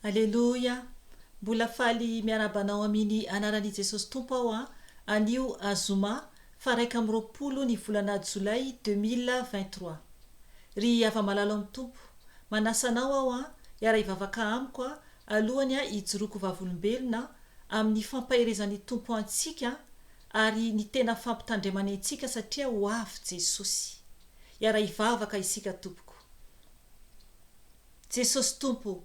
Aleluia. Mbola faly miarabanao Amin anaran'i Jesosy tompo aho anio Zoma faraika amroapolo ny volana Jolay 2023. Ry ava-malalo amin'ny tompo manasanao aho iara ivavaka amiko alohany ijoroko vavolombelona amin'ny fampahirezan'ny tompo antsika ary ny tena fampitandremana antsika satria ho avy Jesosy. Iara ivavaka isika tompoko. Jesosy tompo,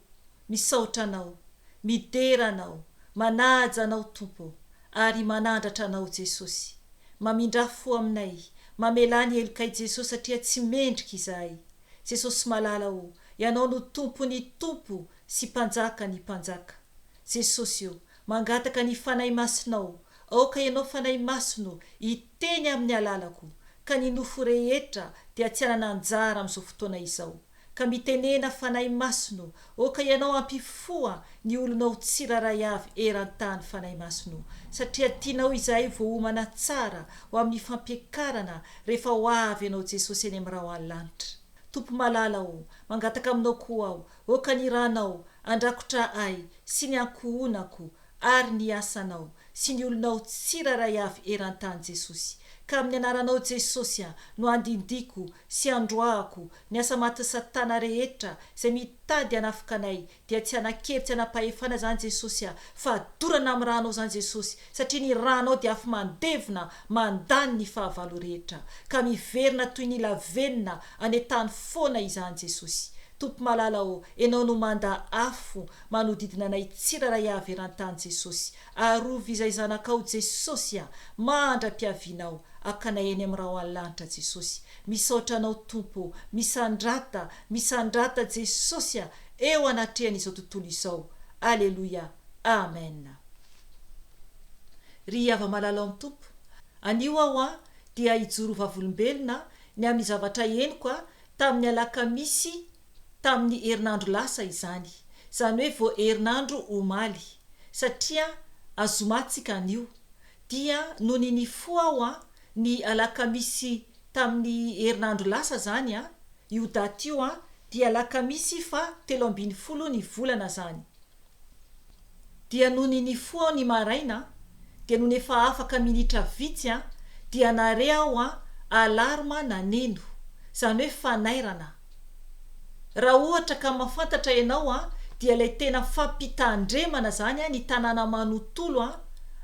misaotra anao, midera anao, manaja anao tompo ary manandratra anao Jesosy. Mamindra-fo aminay, mamelany elokay Jesosy satria tsy mendrika izahay. Jesosy malala o, ianao no tompo ny tompo sy mpanjaka ny mpanjaka. Jesosy o, mangataka ny Fanahy Masinao, aoka ianao Fanahy Masino iteny amin'ny alalako, ka ny nofo rehetra dia tsy anana anjara amin'izao fotoana izao. Ka mitenena Fanahy Masino, oka ianao ampifoa ny olonao tsiraray avy eran-tany Fanahy Masino, satria tianao Izay voaomana tsara ho amin'ny fampiakarana rehefa ho avy ianao Jesosy eny amin'ny rahalanitra. Tompo malala o, mangataka aminao koa aho, oka ny ranao, andrakotra ay, sy ny ankohonako, ary ny asanao, sy ny olonao tsiraray avy eran-tany Jesosy. Ka amin'ny anaranao Jesosy no andindiko sy androahako ny asa maty satana rehetra izay mitady hanafika anay dia tsy anakery tsy anapahefana zany Jesosy fa dorana amin'ny ranao zany Jesosy satria ny ranao dia afy mandevina mandany ny fahavalo rehetra ka miverina toy ny lavenina anetany foana izany Jesosy. Tompo malala o, enao no manda afo manodidina anay tsiraray avy eran-tany Jesosy. Arovy izay zanakao Jesosy mandra-piavinao akanay eny amin'ny rahalanitra Jesosy. Misaotra anao tompo, misandrata Jesosy eo anatrehan'izao tontolo izao. Aleluia. Amen. Ry ava-malala amin'ny tompo, anio aho dia ijoro vavolombelona ny amin'ny zavatra henoko tamin'ny alakamisy tamin'ny herinandro lasa izany. Zany hoe vo herinandro omaly satria azomatsika anio dia nony ny fo aho ny alakamisy tamin'ny herinandro lasa zany io daty io dia alakamisy fa 13 ny volana zany. Dia nony ny fo ny maraina dia nony efa afaka minitra vitsy dia nare aho Alarme Naneno, zany hoe FANAIRANA. Raha ohatra ka mahafantatra ianao dia ilay tena fampitandremana zany ny tanàna manontolo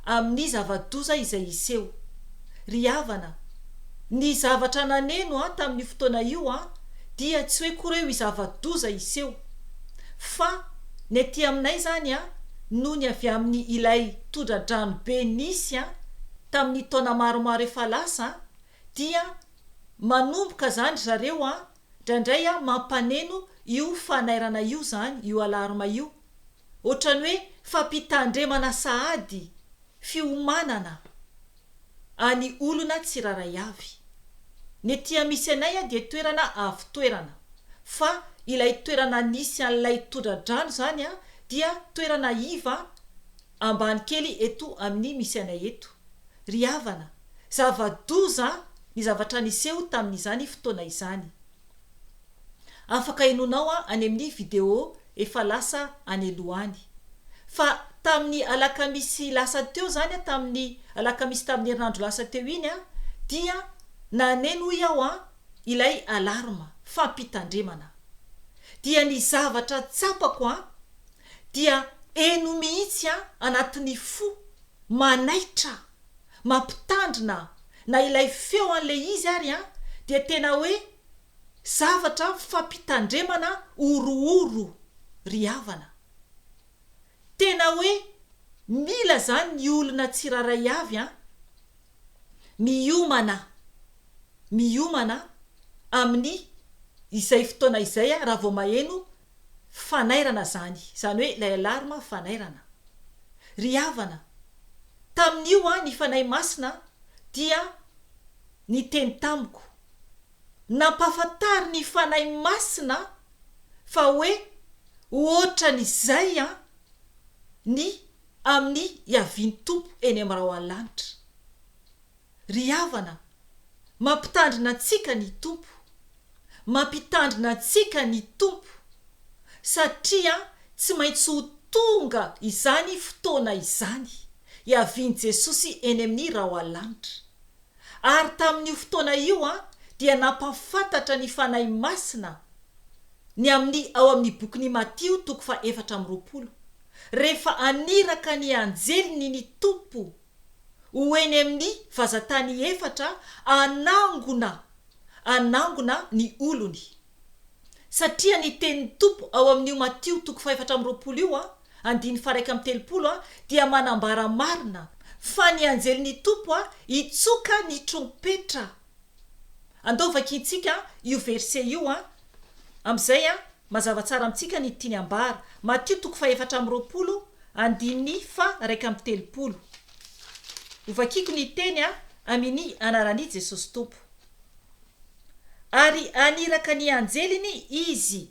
amin'ny zava-doza izay iseho. Ry havana, ny zavatra naneno tamin'ny fotoana io dia tsy hoe koa hoe zava-doza iseho fa ny ety aminay zany no ny avy amin'ny ilay tondra-drano be nisy tamin'ny taona maromaro efa lasa dia manomboka zany zareo ndraindray mampaneno io fanairana io zany io alarma io ohatrany hoe fampitandremana sahady fiomanana any olona tsiraray avy. Ny tia misy anay dia toerana avo toerana fa ilay toerana nisy an'ilay tondra-drano zany dia toerana iva ambany kely eto amin'ny misy anay eto. Ry havana, zava-doza ny zavatra niseho tamin'izany fotoana izany. Afaka enonao any amin'ny video efa lasa any alohany. Fa tamin'ny alakamisy lasa teo zany tamin'ny alakamisy tamin'ny herinandro lasa teo iny dia naneno iaho ilay alarma fampitandremana. Dia ny zavatra tsapako dia eno mihitsy anatin'ny fo manaitra mampitandrina na ilay feo an'le izy ary dia tena hoe zavatra fampitandremana orooro. Ry havana, tena hoe mila zany ny olona tsiraray avy miomana amin'ny izay fotoana izay raha vao maheno fanairana zany hoe ilay alarma fanairana. Ry havana, tamin'io ny Fanahy Masina dia ny teny tamiko Nampahafantara ny Fanahy Masina fa hoe ohatra n'izay ny amin'ny iavian'ny tompo eny amin'ny rahalanitra. Ry havana, mampitandrina antsika ny tompo, mampitandrina antsika ny tompo satria tsy maintsy ho tonga izany fotoana izany iaviany Jesosy eny amin'ny raha oalanitra. Ary tamin'io fotoana io dia nampahafantatra ny Fanahy Masina ny ao amin'ny bokin'ny Matio 4:20. Rehefa aniraka ny anjeliny ny tompo ho eny amin'ny vazantany efatra anangona ny olony. Satria ny tenin'ny tompo ao amin'io Matio 4:20 io andiny faraika amin'ny 30 dia manambara marina fa ny anjelin'ny tompo hitsoka ny trompetra. Andao vakintsika io verset io am'izay mazava tsara amintsika ny tiany ambara. Matio 4:20 andiny faraika amin'ny 30. Hovakiko ny teny amin'ny anaran'i Jesosy tompo. Ary aniraka ny anjeliny izy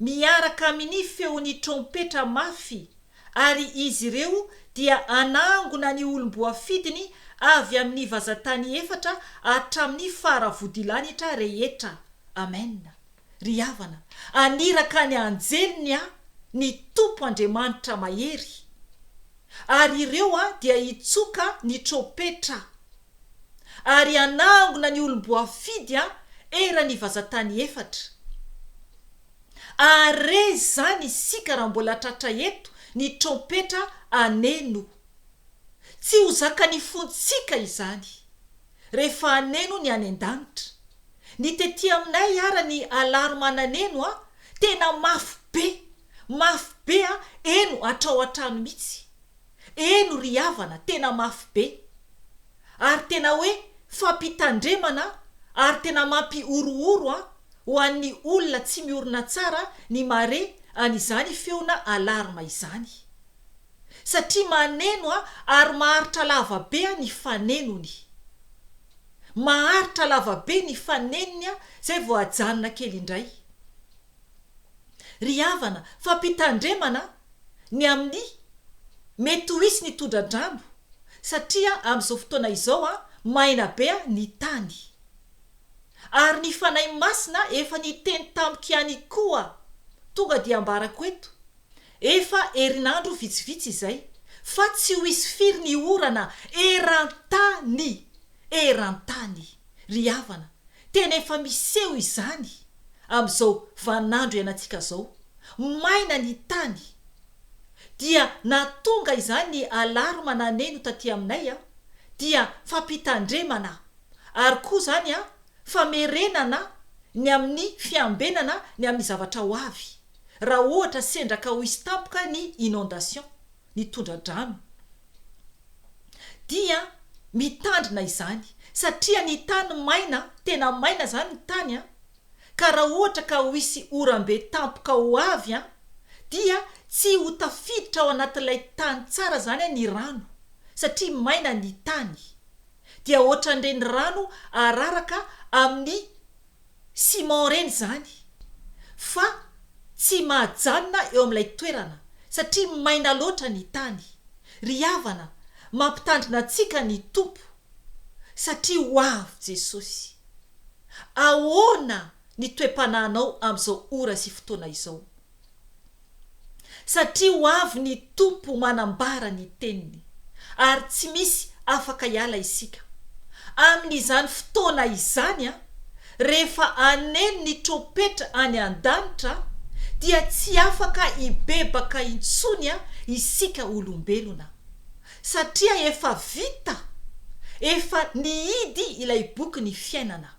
miaraka amin'ny feon'ny trompetra mafy, ary izy ireo dia anangona ny olom-boafidiny avy amin'ny vazantany efatra hatramin'ny faravodilanitra rehetra. Amen. Ry havana, aniraka ny anjeliny ny tompo Andriamanitra mahery, ary ireo dia hitsoka ny trompetra, ary anangona ny olom-boafidy era ny vazantany efatra. Are zany isika raha mbola tratra eto ny trompetra aneno. Tsy ho zaka ny fontsika izany rehefa aneno ny any an-danitra. Ny tety aminay ara ny alarme naneno tena mafy be eno atrao atrano mihitsy. Eno ry havana, tena mafy be, ary tena hoe fampitandremana, ary tena mampiorooro ho an'ny olona tsy miorina tsara ny mare an'izany feona alarme izany. Satria maneno ary maharitra lavabe ny fanenony. Maharitra lavabe ny fanenony zay vao ajanona kely indray. Ry havana, fampitandremana ny amin'ny mety ho isy ny tondra-drano, satria amin'izao fotoana izao maina be ny tany. Ary ny Fanahy Masina efa niteny tampoka ihany koa, tonga dia ambarako eto, efa herinandro vitsivitsy izay, fa tsy ho isy firy ny orana erantany. Ry havana, tena efa miseho izany amin'izao vanandro ianantsika zao. Maina ny tany, dia natonga izany ny alarme naneno taty aminay dia fampitandremana, ary koa zany famerenana ny amin'ny fiambenana ny amin'ny zavatra ho avy, raha ohatra sendraka ho isy tampoka ny inondation, ny tondra-drano. Dia mitandrina izany, satria ny tany maina, tena maina zany ny tany ka raha ohatra ka ho isy orambe tampoka ho avy dia tsy ho tafiditra ao anatin'ilay tany tsara zany ny rano, satria maina ny tany. Dia ohatran'ireny rano araraka amin'ny simon reny zany, fa tsy mahajanona eo amin'ilay toerana, satria maina loatra ny tany. Ry havana, mampitandrina antsika ny tompo, satria ho avy Jesosy. Ahoana ny toe-panahinao amin'izao ora sy fotoana izao? Satria ho avy ny tompo manambara ny teniny, ary tsy misy afaka hiala isika. Amin'izany fotoana izany rehefa aneno ny trompetra any an-danitra, dia tsy afaka hibebaka intsony isika olombelona, satria efa vita, efa nihidy ilay boky ny fiainana.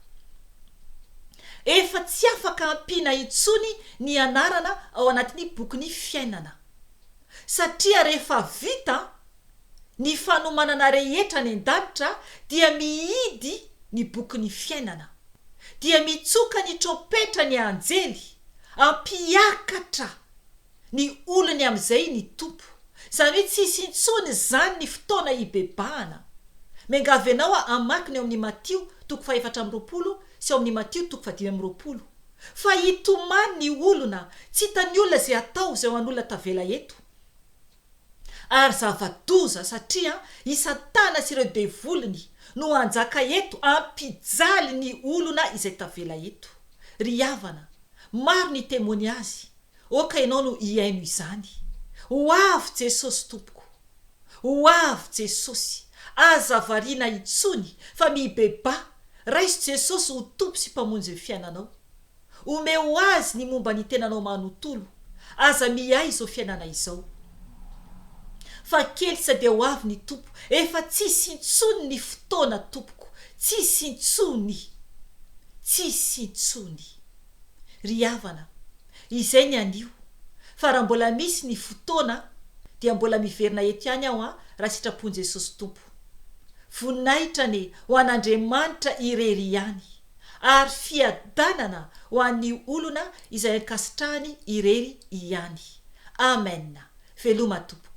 Efa tsy afaka ampiana intsony ny anarana ao anatin'ny boky ny fiainana, satria rehefa vita ny fanomanana rehetra ny an-danitra, dia mihidy ny boky ny fiainana, dia mitsoka ny trompetra ny anjely, ampiakatra ny olony amin'izay ny tompo. Zany hoe tsisy intsony zany ny fotoana hibebahana. Mengavy ianao amakiny ao amin'ny Matio 4:20 sy ao amin'ny Matio 5:20. Fa hitomany ny olona, tsy hitany olona zay atao zay ho an'olona tavela eto. Ary zava-doza, satria isatana sy ireo devoliny no anjaka eto ampijaly ny olona izay tavela eto. Ry havana, maro ny témoignage, oka ianao no hiaino izany. ho avy Jesosy tompoko, ho avy Jesosy, aza variana itsony fa mibeba, raiso Jesosy ho tompo sy mpamonjy ny fiainanao, ome ho azy ny momba ny tenanao manontolo, aza miay izao fiainana izao. Fa kely tsy dia ho avy ny tompo, efa tsisy intsony ny fotoana tompoko, tsisy intsony. Ry havana, izay ny anio, fa raha mbola misy ny fotoana, dia mbola miverina eto ihany aho raha sitrapon Jesosy tompo. Voninahitra ne ho an'Andriamanitra irery ihany, ary fiadanana ho an'ny olona izay ankasitrahany irery ihany. Amen. Veloma tompo.